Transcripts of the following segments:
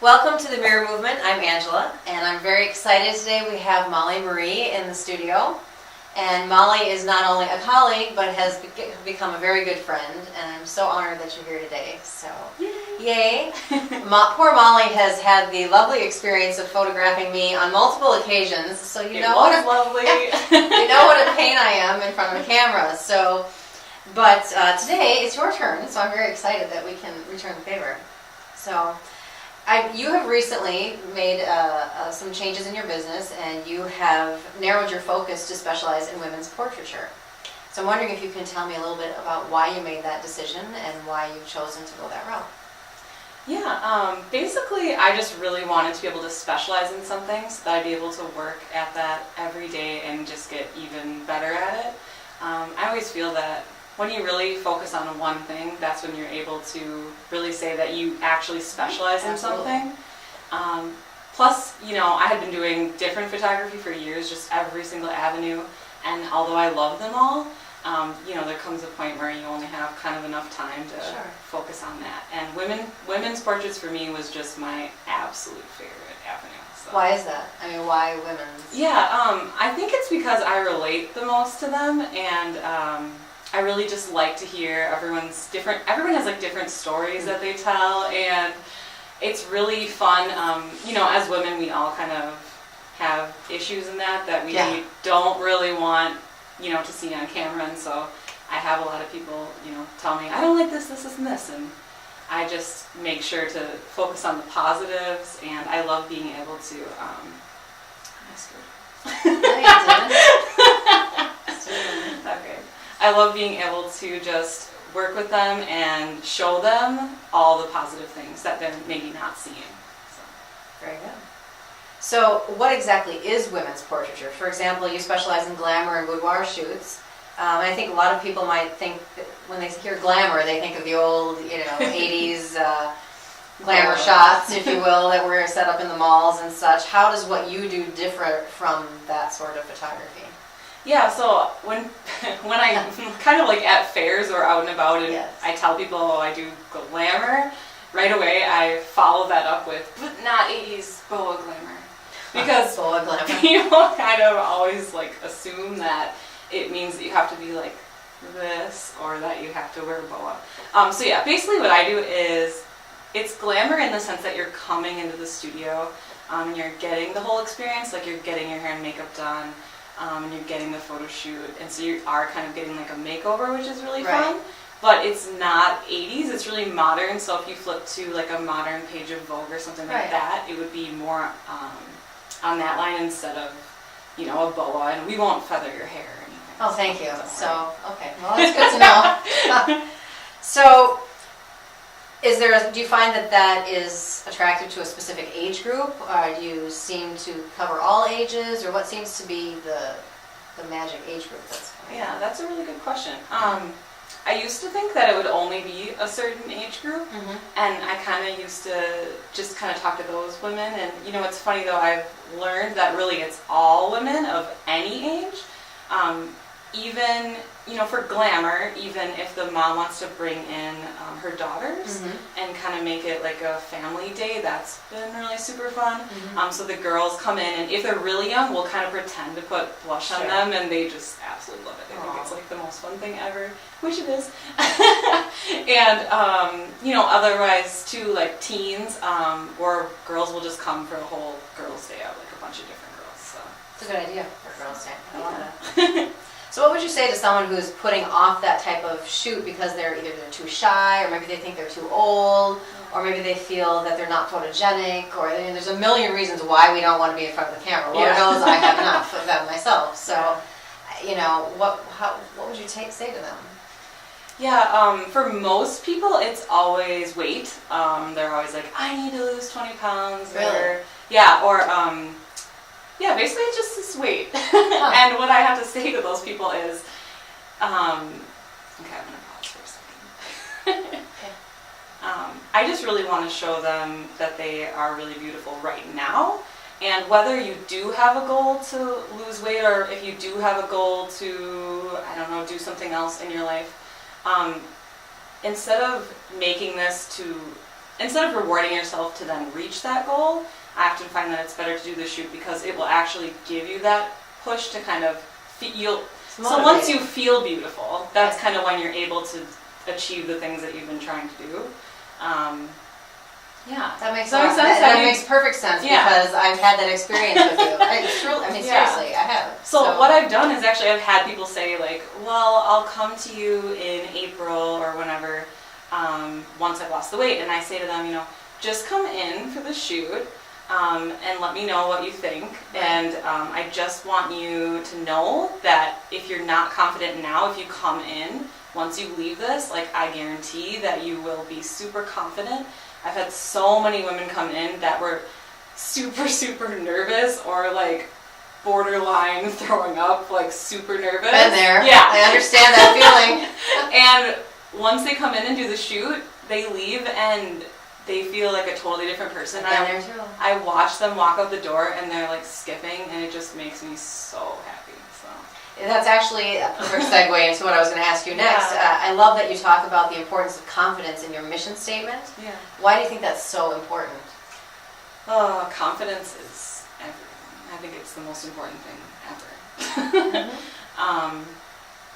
Welcome to the Mirror Movement. I'm Angela, and I'm very excited today. We have Molly Marie in the studio. And Molly is not only a colleague, but has become a very good friend, and I'm so honored that you're here today. So, yay! Poor Molly has had the lovely experience of photographing me on multiple occasions, so you know what lovely. you know what a pain I am in front of a camera. So, but today it's your turn, so I'm very excited that we can return the favor. So, you have recently made some changes in your business, and you have narrowed your focus to specialize in women's portraiture. So I'm wondering if you can tell me a little bit about why you made that decision and why you've chosen to go that route. Yeah, basically I just really wanted to be able to specialize in something so that I'd be able to work at that every day and just get even better at it. I always feel that when you really focus on one thing, that's when you're able to really say that you actually specialize in something. Plus, you know, I had been doing different photography for years, just every single avenue, and although I love them all, you know, there comes a point where you only have kind of enough time to focus on that. And women's portraits for me was just my absolute favorite avenue. So. Why is that? I mean, why women's? Yeah, I think it's because I relate the most to them, and I really just like to hear everyone's different. Everyone has like different stories that they tell, and it's really fun. You know, as women, we all kind of have issues in that we don't really want, you know, to see on camera. And so I have a lot of people, you know, tell me, I don't like this, this, and this, and I just make sure to focus on the positives. And I love being able to. Okay. I love being able to just work with them and show them all the positive things that they're maybe not seeing. So. Very good. So what exactly is women's portraiture? For example, you specialize in glamour and boudoir shoots. I think a lot of people might think that when they hear glamour, they think of the old, you know, 80s glamour shots, if you will, that were set up in the malls and such. How does what you do differ from that sort of photography? Yeah, so when I kind of like at fairs or out and about and I tell people, oh, I do glamour, right away I follow that up with, but not 80s boa glamour. Because boa glamour. People kind of always like assume that it means that you have to be like this or that you have to wear a boa. So yeah, basically what I do is it's glamour in the sense that you're coming into the studio and you're getting the whole experience, like you're getting your hair and makeup done. And you're getting the photo shoot, and so you are kind of getting like a makeover, which is really fun. But it's not 80s; it's really modern. So if you flip to like a modern page of Vogue or something like that, it would be more on that line instead of, you know, a boa. And we won't feather your hair or anything. Oh, thank you. So okay, well that's good to know. So. Do you find that is attractive to a specific age group? Do you seem to cover all ages, or what seems to be the magic age group that's going on? Yeah, that's a really good question. I used to think that it would only be a certain age group, and I kind of used to just kind of talk to those women. And you know, it's funny though, I've learned that really it's all women of any age. Even, you know, for glamour, even if the mom wants to bring in her daughters and kind of make it like a family day, that's been really super fun. So the girls come in, and if they're really young, we'll kind of pretend to put blush on them, and they just absolutely love it. They think it's like the most fun thing ever, which it is. And, you know, otherwise too, like teens or girls will just come for a whole girls' day out, like a bunch of different girls. So it's a good idea for girls' day. I love that. So what would you say to someone who's putting off that type of shoot because they're too shy, or maybe they think they're too old, or maybe they feel that they're not photogenic, or there's a million reasons why we don't want to be in front of the camera. Lord knows I have enough of that myself. So, you know, what would you say to them? Yeah, for most people, it's always weight. They're always like, I need to lose 20 pounds. Really? Yeah, basically it's just this weight. And what I have to say to those people is, okay, I'm going to pause for a second. I just really want to show them that they are really beautiful right now. And whether you do have a goal to lose weight, or if you do have a goal to, I don't know, do something else in your life, instead of making this to instead of rewarding yourself to then reach that goal, I often find that it's better to do the shoot because it will actually give you that push to kind of feel. So once you feel beautiful, that's kind of when you're able to achieve the things that you've been trying to do. Yeah, That makes sense. That makes perfect sense because I've had that experience with you. Seriously, I have. So what I've done is actually I've had people say like, well, I'll come to you in April or whenever, once I've lost the weight, and I say to them, you know, just come in for the shoot. And let me know what you think. And I just want you to know that if you're not confident now, if you come in, once you leave this, like I guarantee that you will be super confident. I've had so many women come in that were super, super nervous or like borderline throwing up, like super nervous. Been there. Yeah. I understand that feeling. And once they come in and do the shoot, they leave and they feel like a totally different person. I watch them walk out the door and they're like skipping, and it just makes me so happy. So that's actually a perfect segue into what I was going to ask you next. I love that you talk about the importance of confidence in your mission statement. Yeah. Why do you think that's so important? Confidence is everything. I think it's the most important thing ever.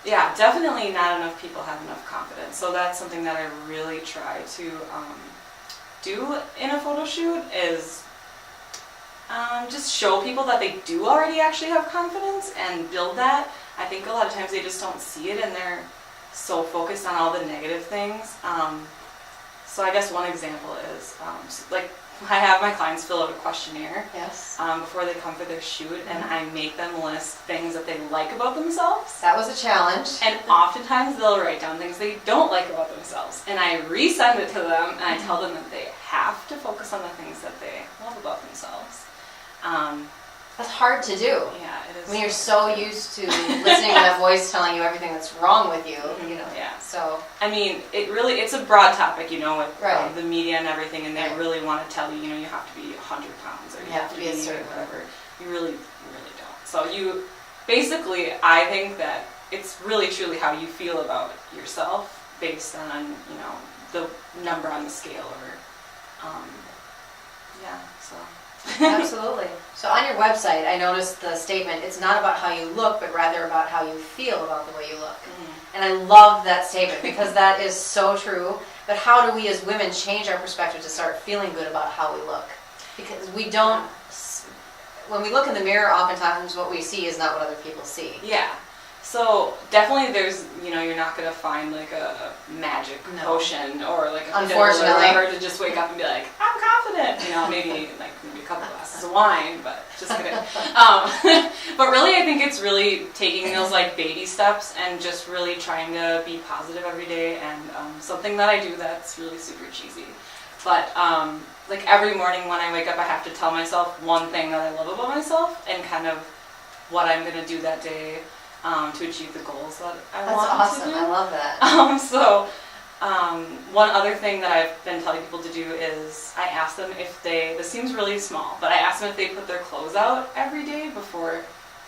Yeah, definitely not enough people have enough confidence. So that's something that I really try to do in a photo shoot is just show people that they do already actually have confidence and build that. I think a lot of times they just don't see it and they're so focused on all the negative things. So I guess one example is like I have my clients fill out a questionnaire before they come for their shoot, and I make them list things that they like about themselves. That was a challenge. And oftentimes they'll write down things they don't like about themselves. And I resend it to them, and I tell them that they have to focus on the things that they love about themselves. That's hard to do. Yeah, it is. When you're so used to listening to that voice telling you everything that's wrong with you, you know. Yeah. So I mean, it's a broad topic, you know, with right. The media and everything, and they Right. really want to tell you, you know, you have to be 100 pounds or you have to be a certain whatever. You really don't. So you, basically, I think that it's really truly how you feel about yourself based on, you know, the number on the scale or, yeah, so. Absolutely. So on your website, I noticed the statement, it's not about how you look, but rather about how you feel about the way you look. And I love that statement because that is so true. But how do we as women change our perspective to start feeling good about how we look? Because we don't, when we look in the mirror, oftentimes what we see is not what other people see. Yeah. So definitely there's, you know, you're not going to find like a magic potion or like a pill or whatever to just wake up and be like, I'm confident. You know, maybe a couple glasses of wine, but just kidding. But really I think it's really taking those like baby steps and just really trying to be positive every day. And something that I do that's really super cheesy. But like every morning when I wake up, I have to tell myself one thing that I love about myself and kind of what I'm going to do that day. To achieve the goals that I want to do. That's awesome. I love that. One other thing that I've been telling people to do is I ask them if this seems really small, but I ask them if they put their clothes out every day before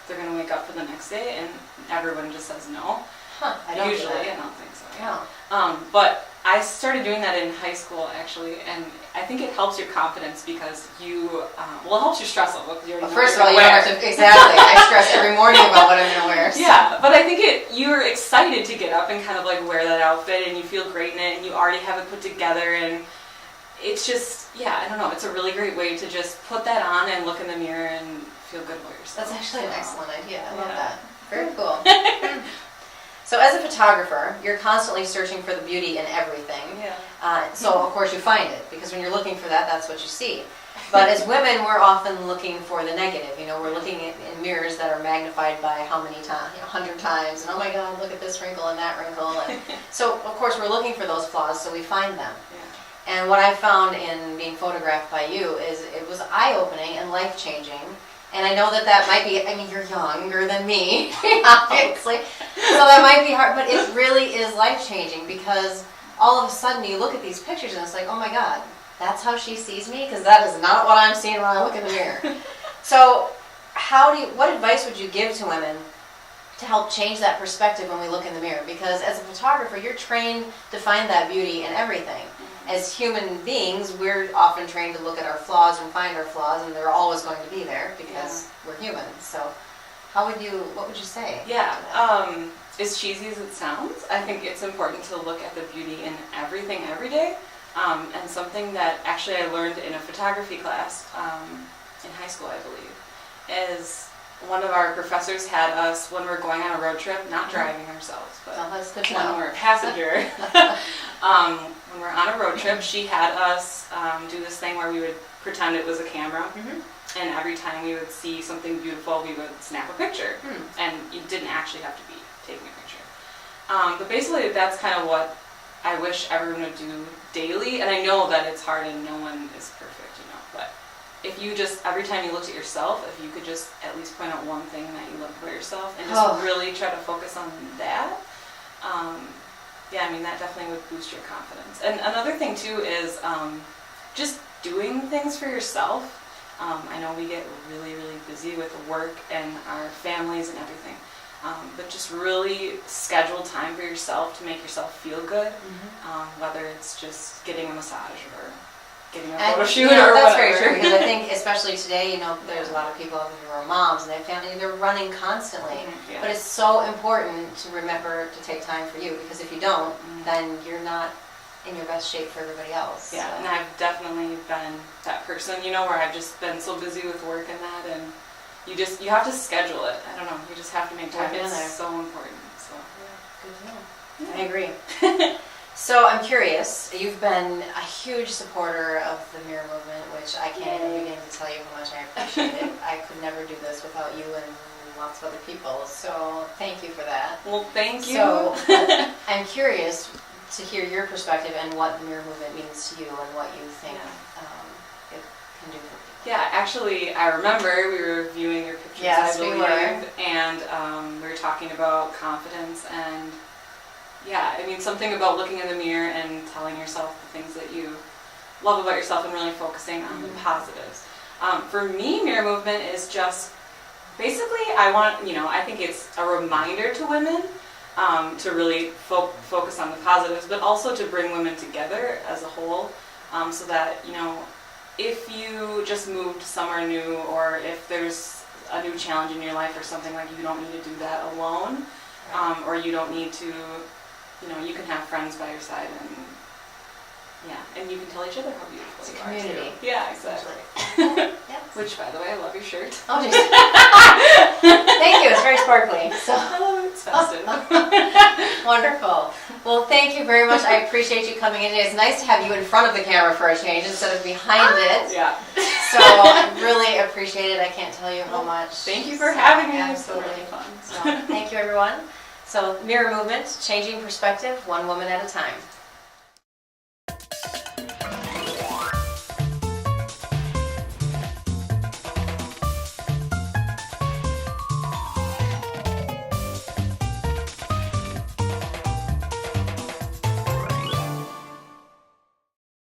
they're going to wake up for the next day, and everyone just says no. Huh, I don't Usually, do that. I don't think so. Yeah. But I started doing that in high school actually, and I think it helps your confidence because you, it helps your stress level. Well, first of all, you don't have to, exactly. I stress every morning about what I'm going to wear. So. Yeah, but I think you're excited to get up and kind of like wear that outfit, and you feel great in it, and you already have it put together, and it's just, I don't know, it's a really great way to just put that on and look in the mirror and feel good about yourself. That's actually an excellent idea. I love that. Very cool. So as a photographer, you're constantly searching for the beauty in everything. Yeah. So of course you find it, because when you're looking for that, that's what you see. But as women, we're often looking for the negative. You know, we're looking in mirrors that are magnified by how many times, 100 times, and oh my God, look at this wrinkle and that wrinkle. And so of course we're looking for those flaws, so we find them. Yeah. And what I found in being photographed by you is it was eye-opening and life-changing. And I know that might be, I mean, you're younger than me, obviously, so that might be hard, but it really is life-changing because all of a sudden you look at these pictures and it's like, oh my God, that's how she sees me? Because that is not what I'm seeing when I look in the mirror. So what advice would you give to women to help change that perspective when we look in the mirror? Because as a photographer, you're trained to find that beauty in everything. as human beings, we're often trained to look at our flaws and find our flaws, and they're always going to be there because we're human. So what would you say? Yeah, as cheesy as it sounds, I think it's important to look at the beauty in everything every day. And something that actually I learned in a photography class in high school, I believe, is one of our professors had us, when we're going on a road trip, not driving ourselves, but Oh, that's good to when know. we're a passenger, when we're on a road trip, she had us do this thing where we would pretend it was a camera. Mhm. And every time we would see something beautiful, we would snap a picture. Hmm. And you didn't actually have to be taking a picture. But basically, that's kind of what I wish everyone would do daily. And I know that it's hard and no one is perfect, but if you just, every time you looked at yourself, if you could just at least point out one thing that you love about yourself and just really try to focus on that, that definitely would boost your confidence. And another thing too is just doing things for yourself. I know we get really, really busy with work and our families and everything, but just really schedule time for yourself to make yourself feel good, whether it's just getting a massage or getting a photo shoot or that's whatever. very true, because I think especially today, there's a lot of people who are moms and they have family, they're running constantly. Yeah. But it's so important to remember to take time for you, because if you don't, then you're not in your best shape for everybody else. Yeah, so. and I've definitely been that person, where I've just been so busy with work and that, and you have to schedule it. I don't know, you just have to make time. Work in there. It's so important. So Good to know. I agree. So I'm curious, you've been a huge supporter of the Mirror Movement, which I can't even begin to tell you how much I appreciate it. I could never do this without you and lots of other people, so thank you for that. Well, thank you. So I'm curious to hear your perspective and what the Mirror Movement means to you and what you think it can do for people. Yeah, actually, I remember we were reviewing your pictures, Yes, I we believe, were. and we were talking about confidence and, something about looking in the mirror and telling yourself the things that you love about yourself and really focusing on the positives. For me, Mirror Movement is just, basically, I think it's a reminder to women to really focus on the positives, but also to bring women together as a whole, so that, if you just moved somewhere new, or if there's a new challenge in your life or something, like, you don't need to do that alone, or you don't need to, you can have friends by your side, and you can tell each other how beautiful It's a you community. are too. Yeah, exactly. Yes. Which, by the way, I love your shirt. Oh, geez. Thank you. It's very sparkly. So It's festive. wonderful. Well, thank you very much. I appreciate you coming in today. It's nice to have you in front of the camera for a change instead of behind it. Yeah. So I really appreciate it. I can't tell you how much. Thank you for having me. It's Absolutely. really fun. So thank you, everyone. So Mirror Movement, changing perspective, one woman at a time.